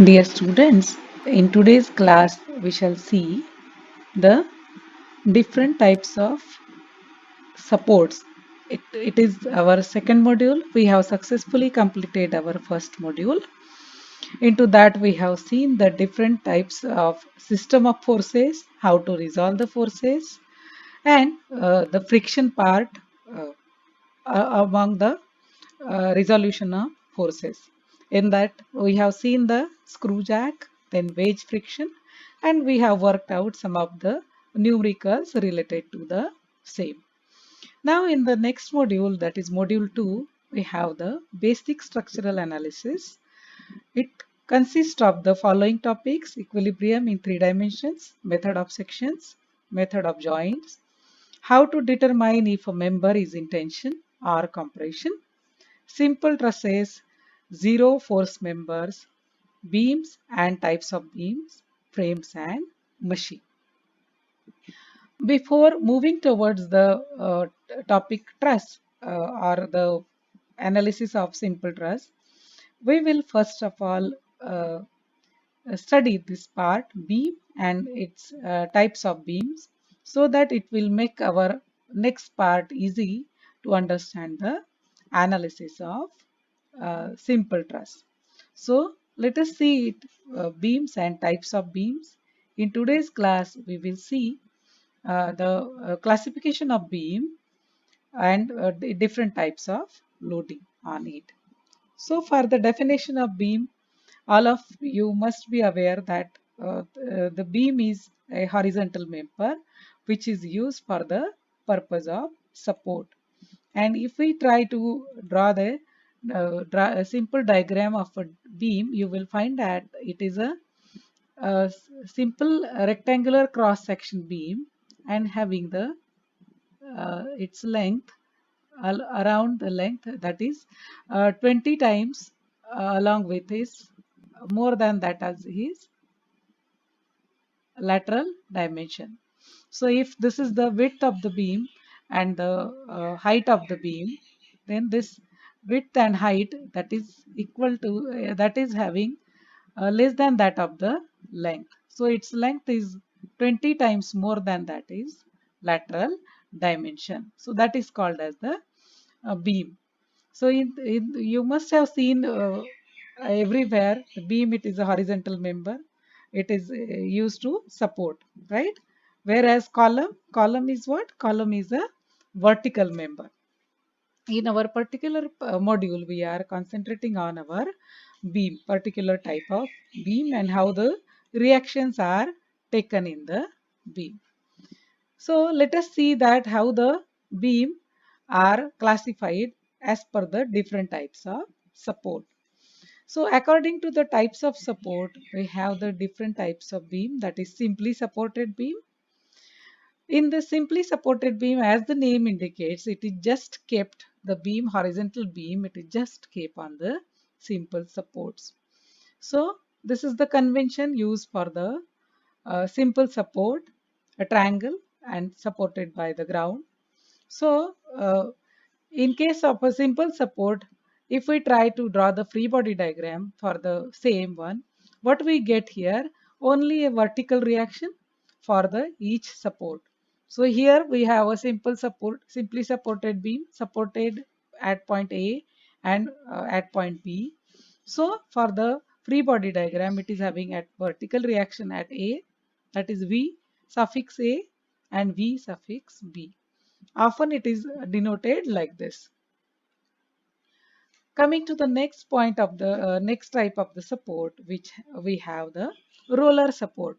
Dear students, in today's class we shall see the different types of supports. It is our second module. We have successfully completed our first module. Into that we have seen the different types of system of forces, how to resolve the forces, and the friction part uh, among the resolution of forces. In that, we have seen the screw jack, then wedge friction, and we have worked out some of the numericals related to the same. Now, in the next module, that is module 2, we have the basic structural analysis. It consists of the following topics: equilibrium in three dimensions, method of sections, method of joints, how to determine if a member is in tension or compression, simple trusses, zero force members, beams and types of beams, frames and machine. Before moving towards the topic truss or the analysis of simple truss, we will first of all study this part beam and its types of beams, so that it will make our next part easy to understand the analysis of simple truss. So let us see it, beams and types of beams. In today's class we will see the classification of beam and the different types of loading on it. So for the definition of beam, all of you must be aware that the beam is a horizontal member which is used for the purpose of support. And if we try to draw a simple diagram of a beam, you will find that it is a simple rectangular cross section beam and having the its length around the length, that is 20 times along with his more than that as his lateral dimension. So if this is the width of the beam and the height of the beam, then this width and height, that is equal to that is having less than that of the length. So its length is 20 times more than that is lateral dimension. So that is called as the beam. So you must have seen everywhere the beam, it is a horizontal member. It is used to support, right? Whereas column is what? Column is a vertical member. In our particular module, we are concentrating on our beam, particular type of beam and how the reactions are taken in the beam. So let us see that how the beam are classified as per the different types of support. So according to the types of support, we have the different types of beam, that is simply supported beam. In the simply supported beam, as the name indicates, it is just kept the beam, horizontal beam, it is just kept on the simple supports. So this is the convention used for the simple support, a triangle and supported by the ground. So in case of a simple support, if we try to draw the free body diagram for the same one, what we get here, only a vertical reaction for the each support. So here we have a simple support, simply supported beam supported at point A and at point B. So for the free body diagram, it is having at vertical reaction at A, that is V suffix A and V suffix B. Often it is denoted like this. Coming to the next point of the next type of the support, which we have the roller support.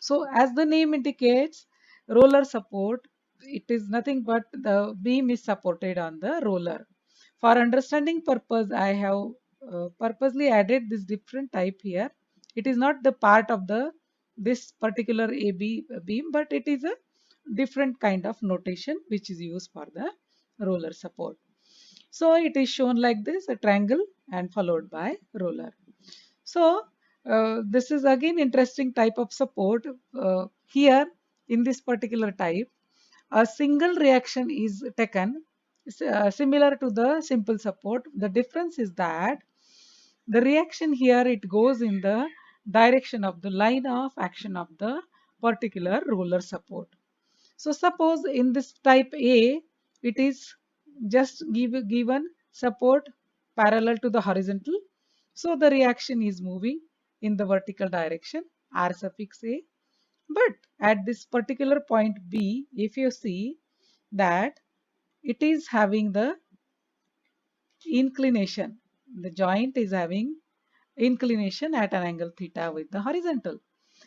So as the name indicates, roller support, it is nothing but the beam is supported on the roller. For understanding purpose, I have purposely added this different type here. It is not the part of the this particular AB beam, but it is a different kind of notation which is used for the roller support. So it is shown like this, a triangle and followed by roller. So this is again interesting type of support. Here in this particular type, a single reaction is taken similar to the simple support. The difference is that the reaction here, it goes in the direction of the line of action of the particular roller support. So suppose in this type A, it is just given support parallel to the horizontal. So the reaction is moving in the vertical direction, R suffix A. But at this particular point B, if you see that it is having the inclination, the joint is having inclination at an angle theta with the horizontal.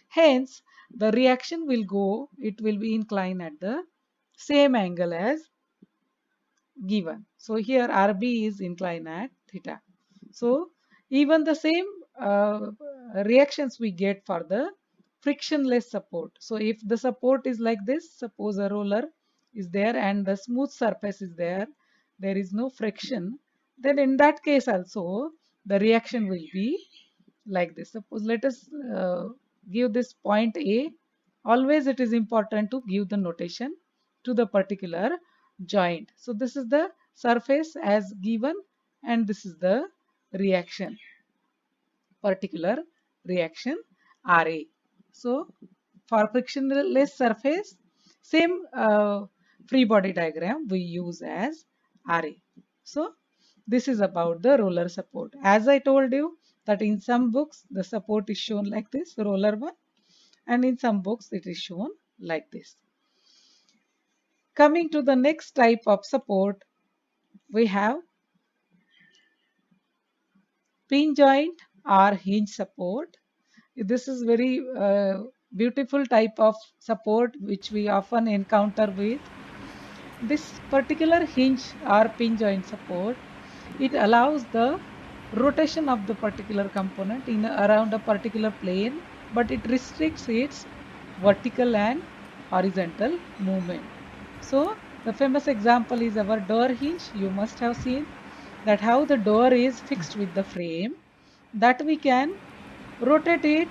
Hence, the reaction will go, it will be inclined at the same angle as given. So here RB is inclined at theta. So even the same reactions we get for the frictionless support. So if the support is like this, suppose a roller is there and the smooth surface is there, there is no friction, then in that case also the reaction will be like this. Suppose let us give this point A. Always it is important to give the notation to the particular joint. So this is the surface as given and this is the reaction, particular reaction RA. So for frictionless surface, same free body diagram we use as RA. So this is about the roller support. As I told you that in some books the support is shown like this, roller one, and in some books it is shown like this. Coming to the next type of support, we have pin joint or hinge support. This is very beautiful type of support which we often encounter with. This particular hinge or pin joint support, it allows the rotation of the particular component in around a particular plane, but it restricts its vertical and horizontal movement. So the famous example is our door hinge. You must have seen that how the door is fixed with the frame, that we can rotate it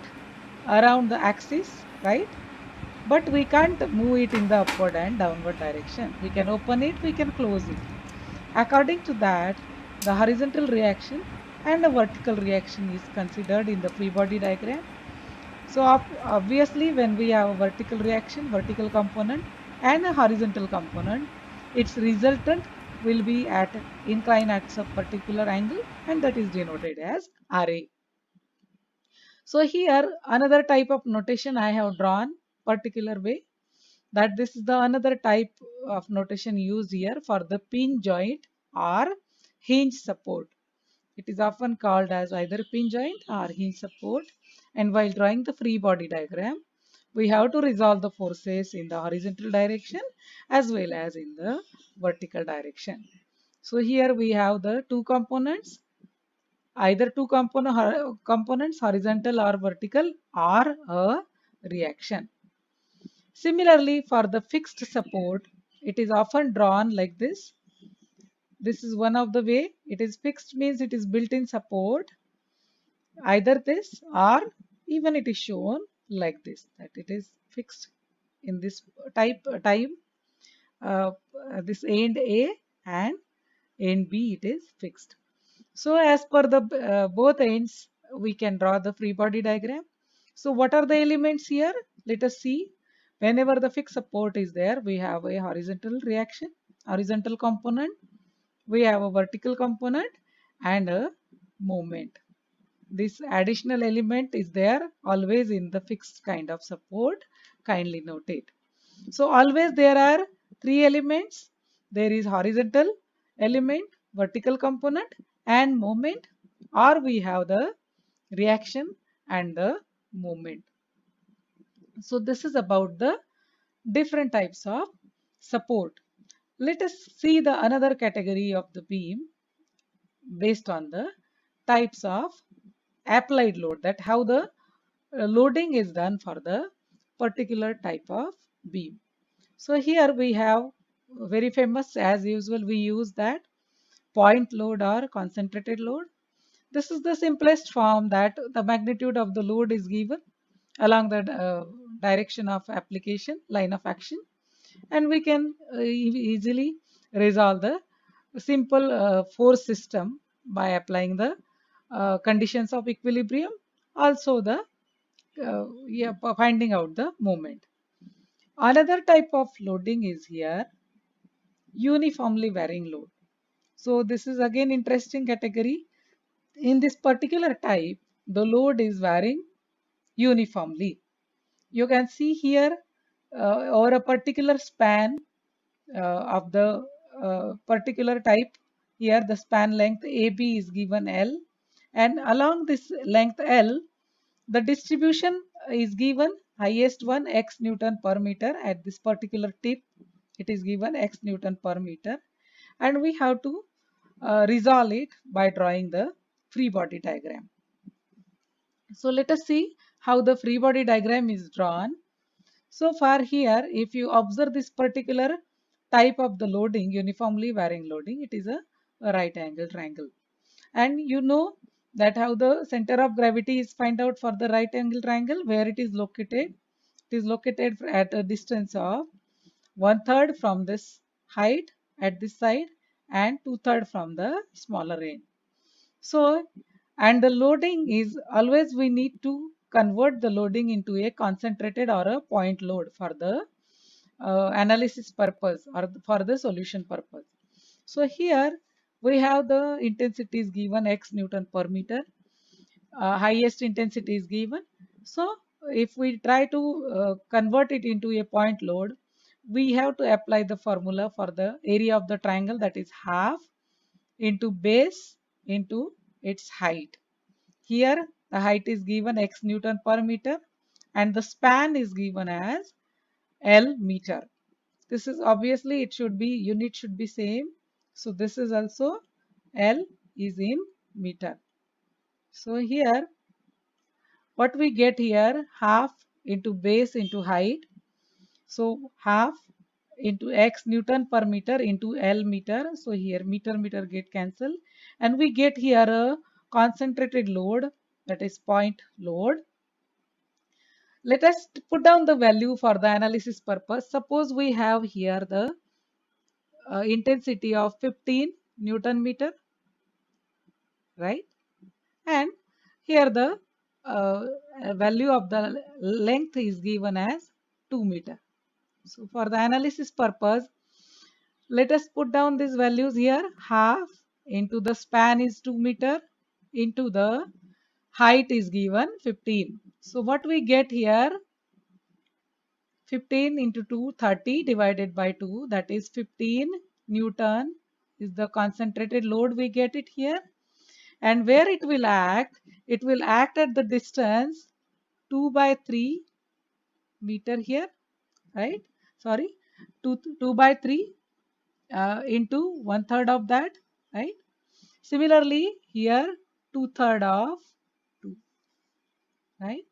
around the axis, right? But we can't move it in the upward and downward direction. We can open it, we can close it. According to that, the horizontal reaction and the vertical reaction is considered in the free body diagram. So obviously when we have a vertical reaction, vertical component and a horizontal component, its resultant will be at incline at a particular angle and that is denoted as RA. So here another type of notation I have drawn particular way, that this is the another type of notation used here for the pin joint or hinge support. It is often called as either pin joint or hinge support, and while drawing the free body diagram we have to resolve the forces in the horizontal direction as well as in the vertical direction. So here we have the two components, either components horizontal or vertical or a reaction. Similarly, for the fixed support, it is often drawn like this. This is one of the way. It is fixed means it is built-in support, either this or even it is shown like this, that it is fixed in this time. Uh, this end A and end B, it is fixed. So as per the both ends, we can draw the free body diagram. So what are the elements here? Let us see. Whenever the fixed support is there, we have a horizontal reaction, horizontal component, we have a vertical component and a movement. This additional element is there always in the fixed kind of support. Kindly note it. So always there are three elements. There is horizontal element, vertical component and movement, or we have the reaction and the movement. So this is about the different types of support. Let us see the another category of the beam based on the types of applied load, that how the loading is done for the particular type of beam. So here we have very famous, as usual we use that point load or concentrated load. This is the simplest form, that the magnitude of the load is given along the direction of application, line of action, and we can easily resolve the simple force system by applying the conditions of equilibrium, also the yeah, finding out the moment. Another type of loading is here uniformly varying load. So this is again interesting category. In this particular type, the load is varying uniformly. You can see here over a particular span of the particular type. Here the span length AB is given L, and along this length L, the distribution is given highest one x Newton per meter at this particular tip. It is given x Newton per meter, and we have to resolve it by drawing the free body diagram. So let us see how the free body diagram is drawn. So far here, if you observe this particular type of the loading, uniformly varying loading, it is a right angle triangle. And you know that how the center of gravity is find out for the right angle triangle, where it is located. It is located at a distance of 1/3 from this height at this side and 2/3 from the smaller end. So, and the loading is always we need to convert the loading into a concentrated or a point load for the analysis purpose or for the solution purpose. So here we have the intensity is given x Newton per meter, highest intensity is given. So if we try to convert it into a point load, we have to apply the formula for the area of the triangle, that is half into base into its height. Here the height is given x Newton per meter and the span is given as L meter. This is obviously it should be unit should be same. So this is also L is in meter. So here what we get here, half into base into height. So half into x Newton per meter into L meter. So here meter get cancelled and we get here a concentrated load, that is point load. Let us put down the value for the analysis purpose. Suppose we have here the intensity of 15 Newton meter, right? And here the uh, value of the length is given as 2 meter. So for the analysis purpose, let us put down these values here. Half into the span is 2 meter into the height is given 15. So what we get here, 15 into 2, 30 divided by 2, that is 15 Newton is the concentrated load we get it here. And where it will act at the distance 2 by 3 meter here, right? Sorry, 2 by 3 into 1/3 of that, right? Similarly, here 2/3 of 2, right?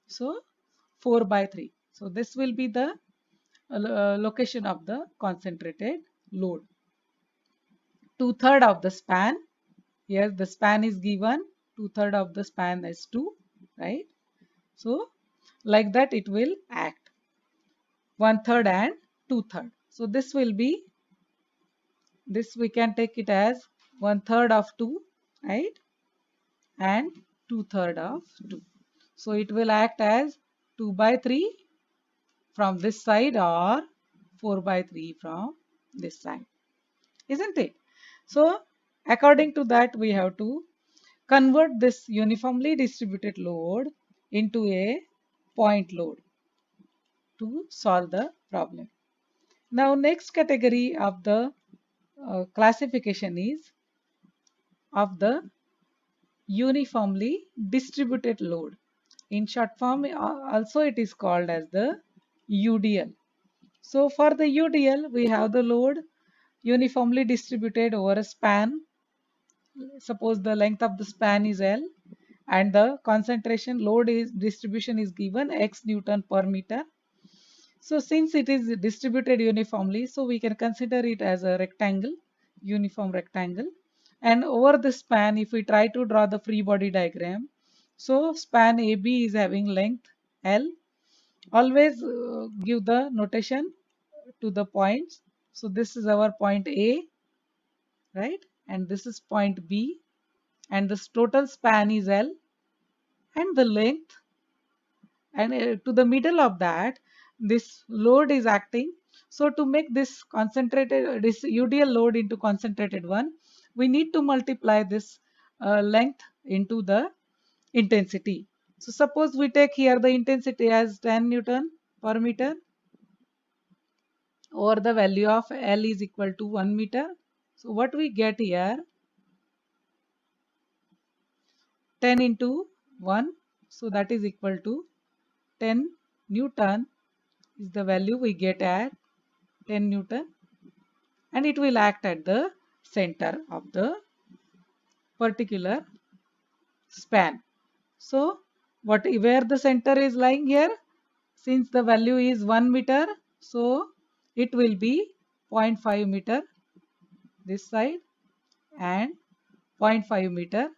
So 4 by 3. So this will be the location of the concentrated load. 2/3 of the span. Here the span is given. 2/3 of the span is 2, right? So like that it will act. 1/3 and 2/3. So this will be, this we can take it as 1/3 of 2, right? And 2/3 of 2. So it will act as 2 by 3 from this side or 4 by 3 from this side, isn't it? So according to that we have to convert this uniformly distributed load into a point load to solve the problem. Now next category of the classification is of the uniformly distributed load. In short form also it is called as the UDL. So for the UDL we have the load uniformly distributed over a span. Suppose the length of the span is L and the concentration load is distribution is given x Newton per meter. So since it is distributed uniformly, so we can consider it as a rectangle, uniform rectangle. And over the span, if we try to draw the free body diagram, so span AB is having length L. Always give the notation to the points. So this is our point A, right? And this is point B. And this total span is L. And the length and to the middle of that this load is acting. So to make this concentrated, this UDL load into concentrated one, we need to multiply this length into the intensity. So suppose we take here the intensity as 10 Newton per meter, or the value of L is equal to 1 meter. So what we get here, 10 into 1, so that is equal to 10 Newton is the value we get at 10 Newton, and it will act at the center of the particular span. So what, where the center is lying here, since the value is 1 meter, so it will be 0.5 meter this side and 0.5 meter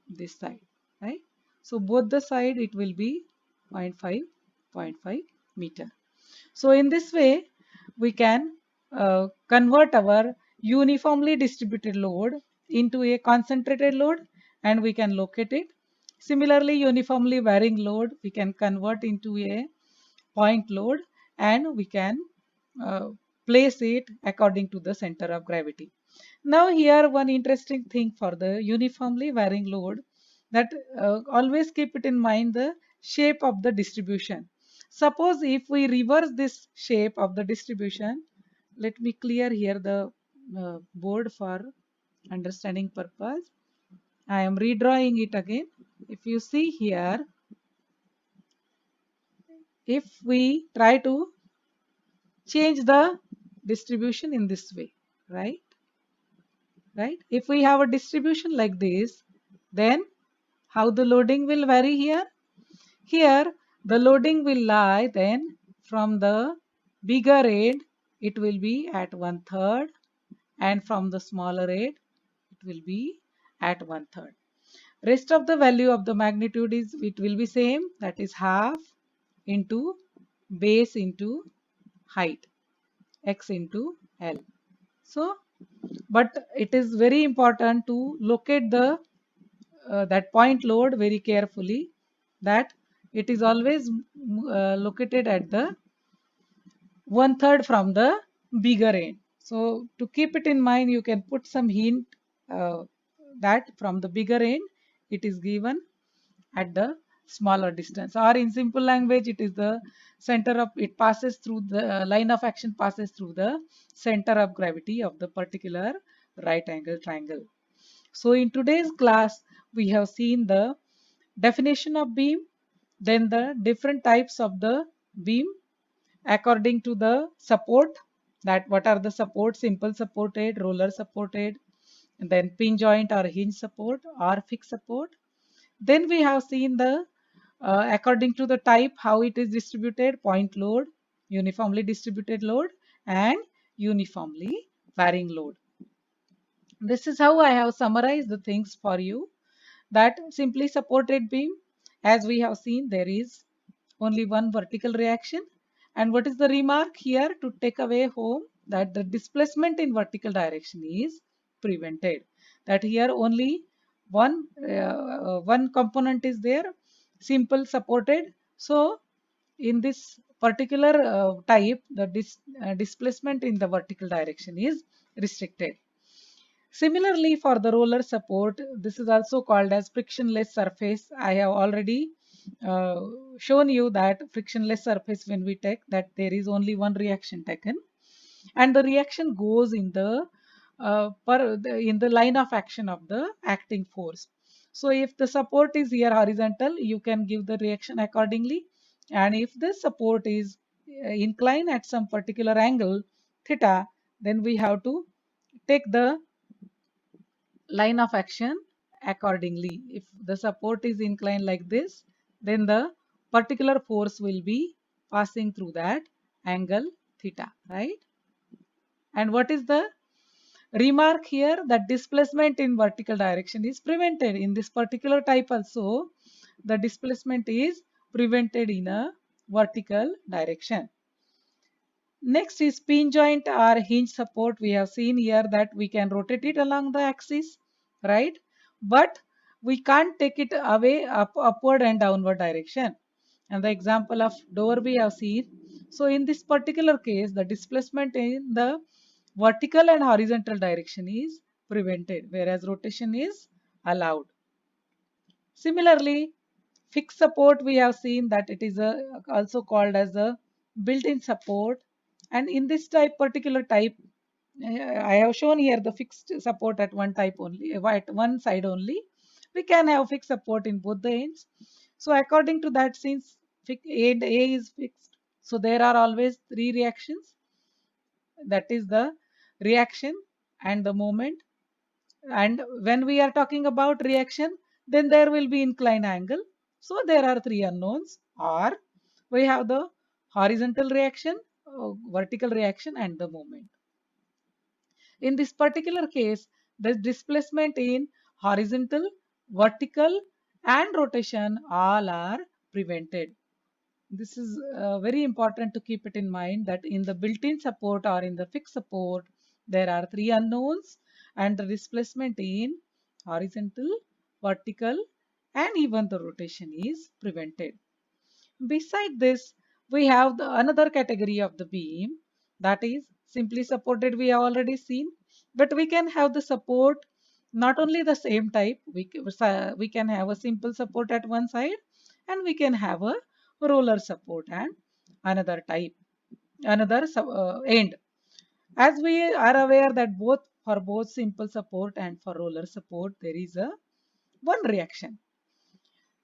this side, right? So both the side it will be 0.5 meter. So in this way we can convert our uniformly distributed load into a concentrated load, and we can locate it. Similarly, uniformly varying load we can convert into a point load, and we can uh, place it according to the center of gravity. Now here one interesting thing for the uniformly varying load, that always keep it in mind the shape of the distribution. Suppose if we reverse this shape of the distribution, let me clear here the board for understanding purpose. I am redrawing it again. If you see here, if we try to change the distribution in this way, right? Right? If we have a distribution like this, then how the loading will vary here? Here, the loading will lie then from the bigger end, it will be at 1/3, and from the smaller end, it will be at 1/3. Rest of the value of the magnitude is, it will be same, that is half into base into height, x into L. So, but it is very important to locate the that point load very carefully, that it is always located at the 1/3 from the bigger end. So to keep it in mind, you can put some hint uh, that from the bigger end it is given at the smaller distance, or in simple language it is the center of, it passes through the line of action passes through the center of gravity of the particular right angle triangle. So in today's class we have seen the definition of beam, then the different types of the beam according to the support, that what are the support, simple supported, roller supported, and then pin joint or hinge support or fixed support. Then we have seen the according to the type how it is distributed, point load, uniformly distributed load, and uniformly varying load. This is how I have summarized the things for you. That simply supported beam, as we have seen, there is only one vertical reaction. And what is the remark here to take away home, that the displacement in vertical direction is prevented. That here only one component is there, simple supported. So in this particular type, the displacement in the vertical direction is restricted. Similarly, for the roller support, this is also called as frictionless surface. I have already uh, shown you that frictionless surface, when we take that, there is only one reaction taken, and the reaction goes in the in the line of action of the acting force. So if the support is here horizontal, you can give the reaction accordingly, and if the support is inclined at some particular angle theta, then we have to take the line of action accordingly. If the support is inclined like this, then the particular force will be passing through that angle theta, right? And what is the remark here? That displacement in vertical direction is prevented. In this particular type also, the displacement is prevented in a vertical direction. Next is pin joint or hinge support. We have seen here that we can rotate it along the axis, right? But we can't take it away upward and downward direction. And the example of door we have seen. So in this particular case, the displacement in the vertical and horizontal direction is prevented, whereas rotation is allowed. Similarly, fixed support we have seen that it is also called as a built-in support, and in this particular type, I have shown here the fixed support at one type only, at one side only. We can have fixed support in both the ends. So according to that, since end A is fixed, so there are always three reactions. That is the reaction and the moment. And when we are talking about reaction, then there will be inclined angle. So there are three unknowns. Or we have the horizontal reaction, vertical reaction, and the moment. In this particular case, the displacement in horizontal, vertical, and rotation all are prevented. This is very important to keep it in mind that in the built-in support or in the fixed support, there are three unknowns, and the displacement in horizontal, vertical, and even the rotation is prevented. Beside this, we have another category of the beam, that is simply supported. We have already seen, but we can have the support not only the same type. We can have a simple support at one side, and we can have a roller support and another type, another end. As we are aware that both for both simple support and for roller support there is a one reaction.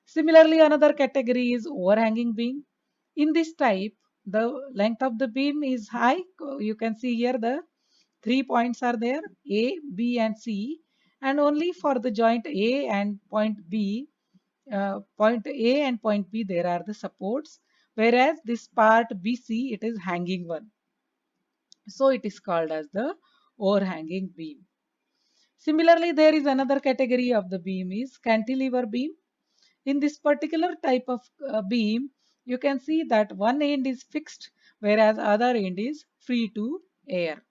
Similarly, another category is overhanging beam. In this type, the length of the beam is high. You can see here the 3 points are there, A, B, and C, and only for the joint A and point B, point A and point B, there are the supports, whereas this part BC, it is hanging one. So it is called as the overhanging beam. Similarly, there is another category of the beam is cantilever beam. In this particular type of beam, you can see that one end is fixed, whereas other end is free to air.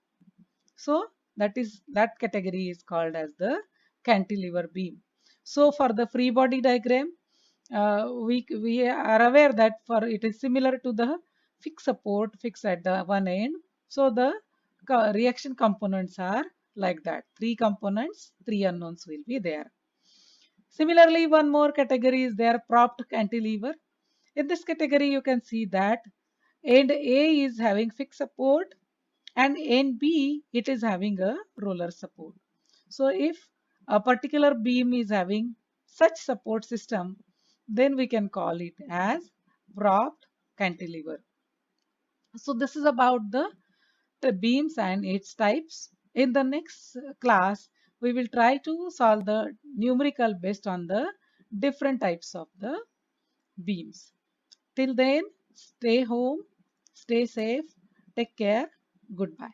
So that category is called as the cantilever beam. So for the free body diagram, we are aware that for it is similar to the fixed support fixed at the one end. So the reaction components are like that. Three components, three unknowns will be there. Similarly, one more category is there, propped cantilever. In this category, you can see that end A is having fixed support and end B it is having a roller support. So if a particular beam is having such support system, then we can call it as propped cantilever. So this is about the beams and its types. In the next class, we will try to solve the numerical based on the different types of the beams. Till then, stay home, stay safe, take care, goodbye.